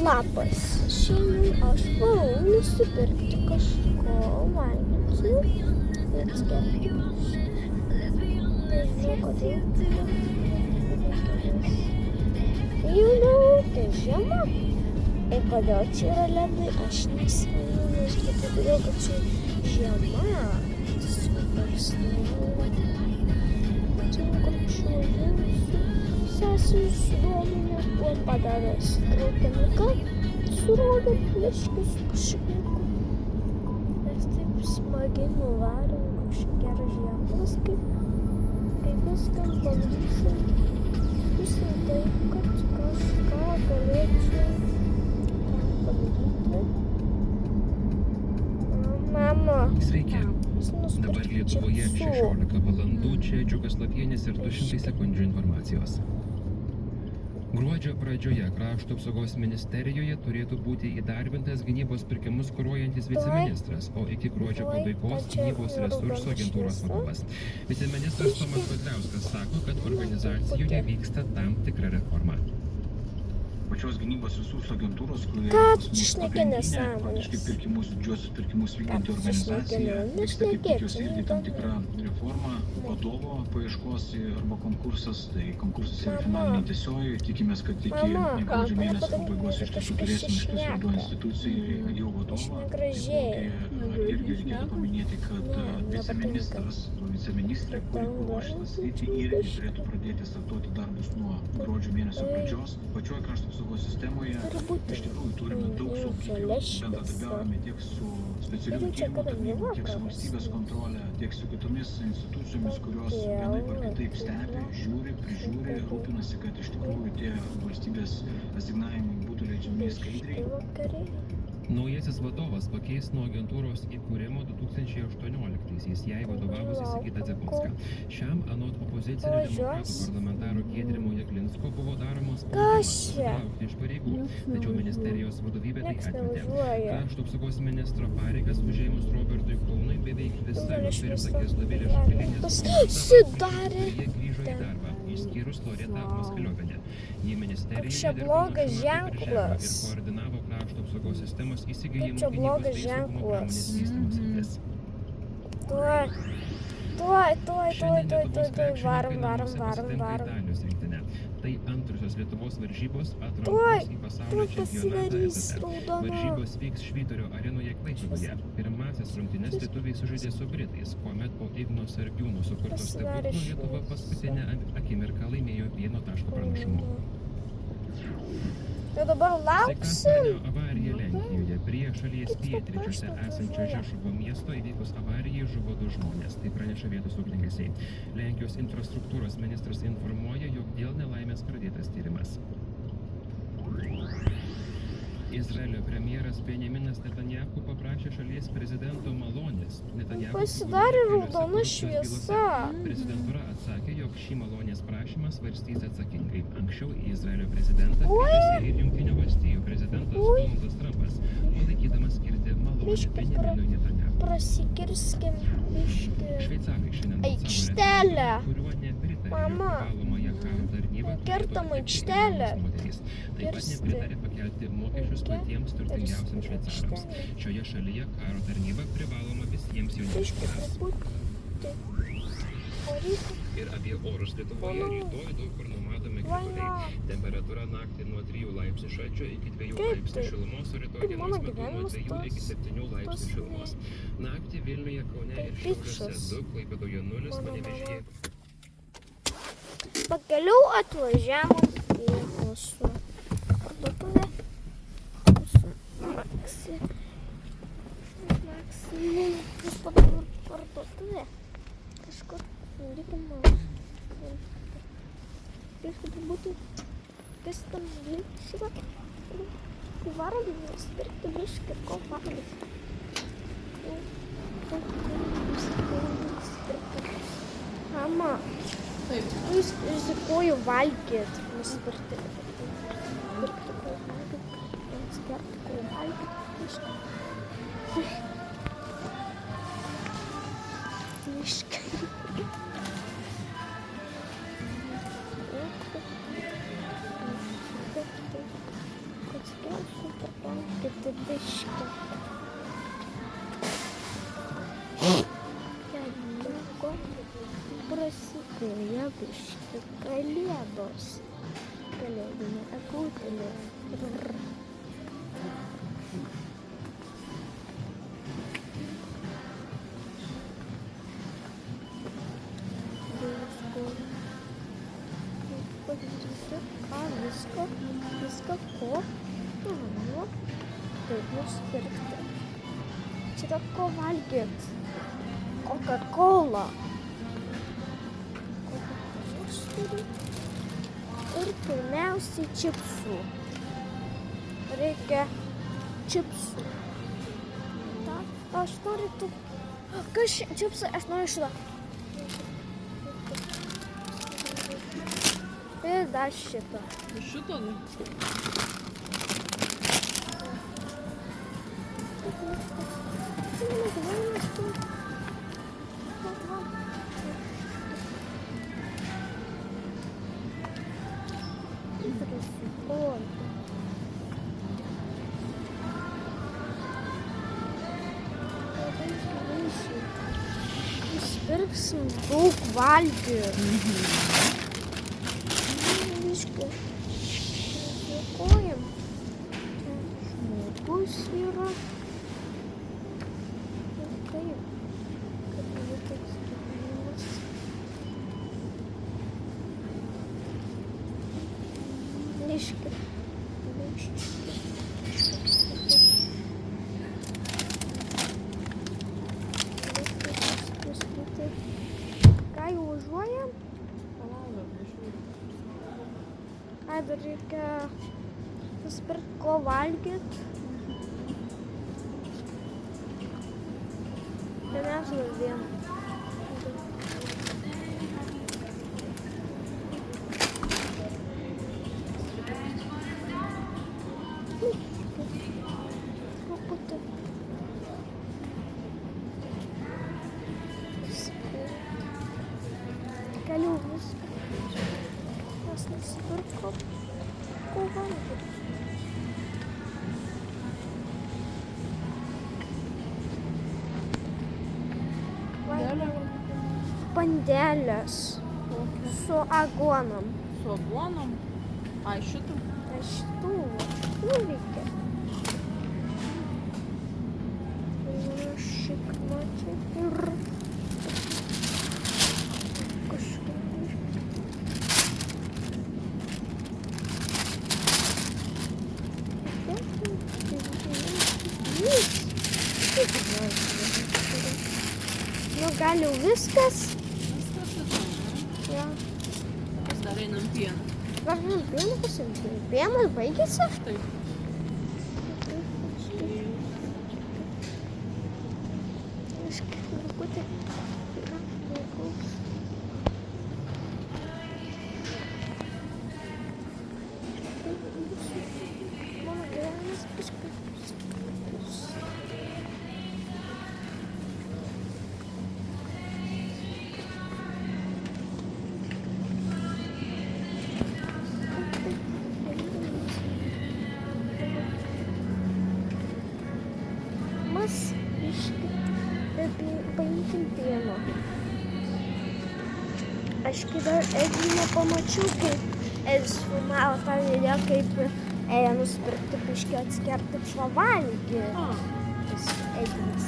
Labas, šiandien aš buvau nusipirkti kažko valgyti ir atsigert. Nežinau, kodėl. Jau tai žiema. Ir kodėl čia yra ledai, aš nesimenu, nežinau, todėl, kad čia žiema. Super sniego. Čia nukrapščiuoju sesijų sudominę, buvo padaręs traukinuką, surodėm pleškius pušinikų. Mes taip smagiai nuvarėm, kažkaip geras ženklas, kaip viskas bandysim. Visai taip, kad kažką galėčiau padaryti. Mama. Sveiki. Dabar Lietuvoje 16 valandų, čia Džiugas Lapienis ir 200 sekundžių informacijos. Gruodžio pradžioje Krašto apsaugos ministerijoje turėtų būti įdarbintas gynybos pirkimus kuruojantis viceministras, o iki gruodžio pabaigos gynybos resursų agentūros vadovas. Viceministras Tomas Vadliauskas sako, kad organizacijoje vyksta tam tikra reforma. Pačios gynybos resursų agentūros, kurie faktiškai pirkimus, didžiuosius pirkimus vykdanti organizacija, vyksta kaip tik jos irgi tam tikra reforma, vadovo paieškos arba konkursas, tai konkursas yra finaliniai tiesioji, tikimės, kad iki gruodžio mėnesio pabaigos iš tiesų turėsime iš tiesų du institucijai jau vadovą. Irgi reikėtų paminėti, kad viceministrė, kuri kuruoja šitą sritį, irgi turėtų pradėti startuoti darbus nuo gruodžio mėnesio pradžios. Pačioje Krašto apsaugos sistemoje iš tikrųjų turime daug saugiklių, bendradarbiaujame tiek su specialiųjų tyrimų tarnyba, tiek su valstybės kontrolė, tiek su kitomis institucijomis, kurios vienaip ar kitaip stebi, žiūri, prižiūri, rūpinasi, kad iš tikrųjų tie valstybės asignavimai būtų leidžiami skaidriai. Naujasis vadovas pakeis nuo agentūros įkūrimo 2018-aisiais jai vadovavusi Sigitą Dzepolską. Šiam anot opozicinių demokratų parlamentaro Giedrimo Jeglinsko buvo daromas spaudimas traukti iš pareigų, tačiau ministerijos vadovybė tai atmetė. Krašto apsaugos ministro pareigas užėmus Robertui Kaunui beveik visa jo pirmtakės Dovilė Šakelinės jie grįžo į darbą, išskyrus Loretą Maskaliovienę. Ji ministerijoje dirbo nuo šių metų birželio ir koordinavo Krašto apsaugos sistemos įsigijimų gynybos bei saugumo pramonės vystymų sritis. Varom. Italijos rinktinė. Tai antrosios Lietuvos varžybos atrankos į pasaulio čempionatą etape. Varžybos vyks Švyturio arenoje Klaipėdoje. Pirmasis rungtynes lietuviai sužaidė su britais, kuomet po Igno Sargiūno sukurto stebuklo Lietuva paskutinę akimirką laimėjo 1 taško pranašumu. Tai dabar lauksim. Avarija Lenkijoje. Prie šalies pietryčiuose esančio Žešuvo miesto įvykus avarijai žuvo 2 žmonės. Tai praneša vietos ugniagesiai. Lenkijos infrastruktūros ministras informuoja, jog dėl nelaimės pradėtas tyrimas. Izraelio premjeras Benjaminas Netanyahu paprašė šalies prezidento malonės. Pasidarė raudona šviesa. Prezidentūra atsakė, jog šį malonės prašymą svarstys atsakingai. Anksčiau į Izraelio prezidentą kreipėsi ir Jungtinių valstijų prezidentas Donaldas Trumpas, palaikydamas skirti malonę Benjaminui Netanyahu. Prasikirskim biškį. Šveicarai šiandien Aikštelę. kuriuo nepritarė privalomąją karo tarnybą kertam aikštelę. Taip pat nepritarė pakelti mokesčius patiems turtingiausiams šveicarams. Šioje šalyje karo tarnyba privaloma visiems jauniems. Ir apie orus Lietuvoje rytoj daug kur numatomi krituliai. Temperatūra naktį nuo 3 laipsnių šalčio iki 2 laipsnių šilumos, o rytoj dienos metu nuo 2 iki 7 laipsnių šilumos. Naktį Vilniuje, Kaune ir Šiauliuose 2, Klaipėdoje 0, Panevėžyje. Pakeliau atvažiavom į mūsų parduotuvę. Mūsų Maksimum parduotuvė. Kažkur reikia Reikia būti kas tam šitą. Varom nusipirkti biškį ir ko valgyti. Mama, jūs rizikuoju valgyt, nusipirkti. Atsigerti, ko valgyti. Biškį. Atsigerti. Супер палки, дышка. Яблоко, просекли, яблочко, колебос. Колебины окутали. Visko ko galima taip nusipirkti. Čia yra ko valgyt. Coca-Cola. Coca-Cola turiu. Ir pirmiausiai čipsų. Reikia čipsų. Aš noriu tų. Kas čipsai? Aš noriu šitą. Ir dar šitą. Šito? Nusipirksim daug valgyti. Biškį. Dėkojam. Žmogus yra. Ir kaip? Kaip jau toks gyvenimas. Biškį. Ką jau važiuojam? Ai, dar reikia nusipirkti ko valgyt. Pirmiausia, vieną. Truputį. Galiu viską. Mes nusipirkom ko valgyt. Bandelės su aguonom. Su aguonom? Ai, šitų? Šitų reikia. Šikmačiai ir nu, gal jau viskas? Viskas atrodo. Ja. Mes dar einam pieną. Gal einam pieną pasimti? Pienas baigėsi? Taip. Mano gyvenimas biškį. Mas biškį paimkim pieno. Aš kai dar Edį nepamačiau, kai Edis filmavo tą video, kaip ėjo nusipirkti biškį atsigerti pavalgį. Tas Edis.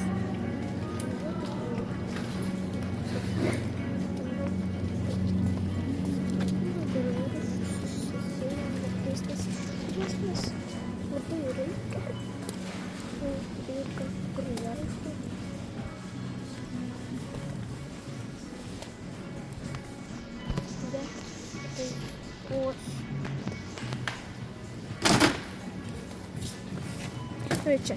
Labai reikia. Reikia kur versti. Čia.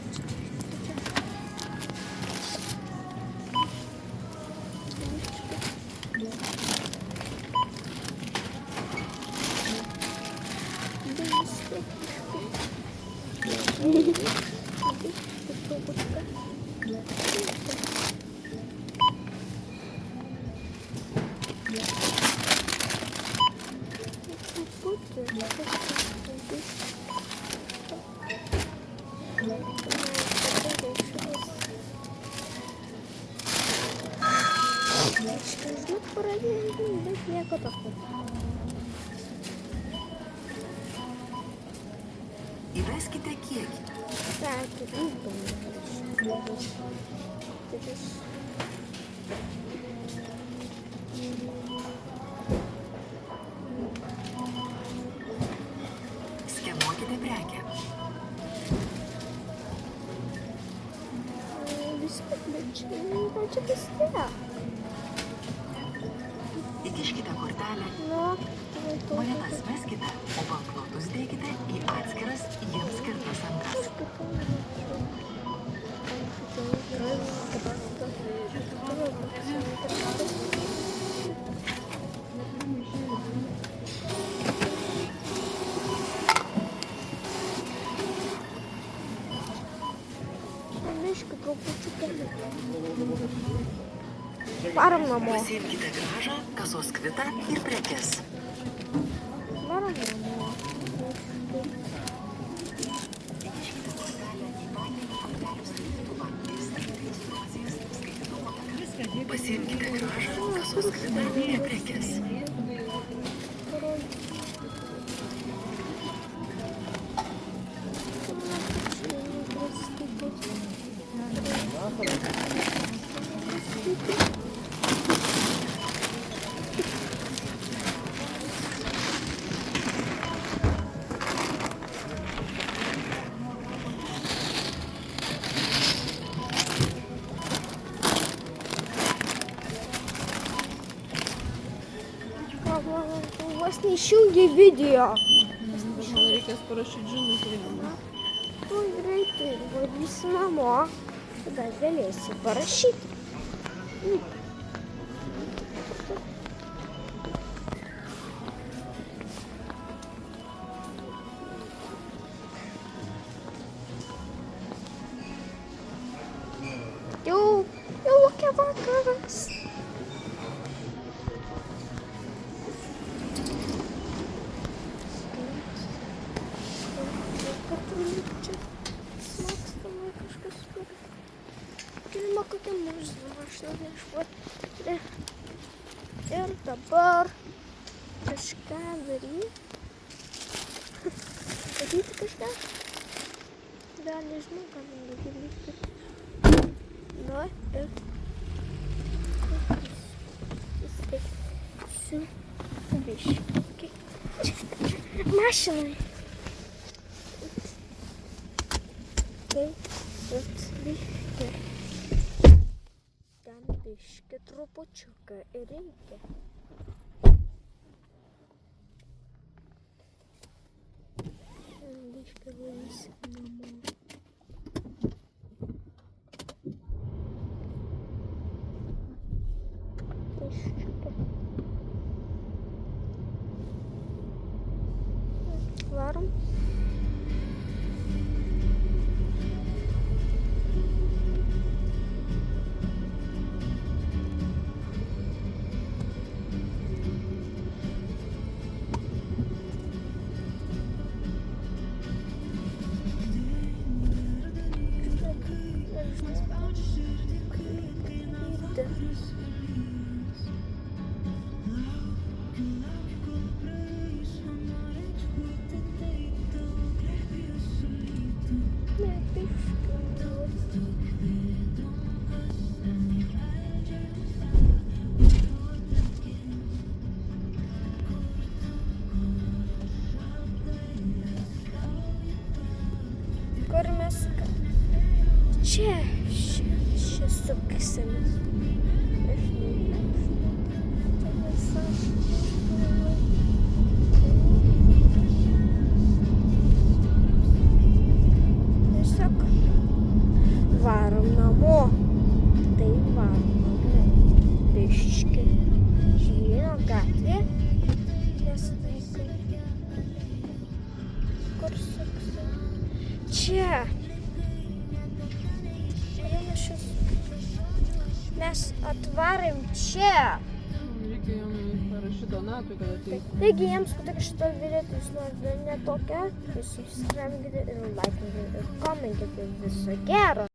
Žinok, pradėjau, bet nieko tokio. Įveskite kiekį. Так, įdomu. Skenuokite prekę. Viską, bet čia vis tiek. Įkiškite kortelę. Nu, Monetas meskite, o banknotus dėkite į atskiras jiems skirtas angas. Biškį trupučiuką. Varom namo. Pasiimkite grąžą, kasos kvitą ir prekes. Varom namo. Įkiškite kortelę į bankinį kortelių skaitytuvą ir statykite informacijas skaitytuvo taką. Pasiimkite grąžą, kasos kvitą ir prekes. Vos neišjungi video. Man reikės parašyti žinutę. Tu greitai varysi namo. Tada galėsi parašyti. Jau laukia vakaras. Čia smagstamai kažkas turi. Filmą kokią muziką aš nešuoti. Ir dabar kažką daryti. Daryti kažką. Dar nežinau, ką man daryti. Nu ir su biški. Mašinai. Bet biški. Ten biški trupučiuką ir reikia. Biški varysi namo. Varom. Kur mes čia suksimės. Aš tiesiog varom namo. Tai varom namo. Biški. Žvyno gatvė. Nesveikai. Kur suksimės? Čia. Mes atvarėm čia. Reikia jam parašyti Donatui, kad ateitų. Taigi jiems patik šito video, tai jūs norite ne tokia, tai subscribe ir like ir comment. skambinti, tai viso gero.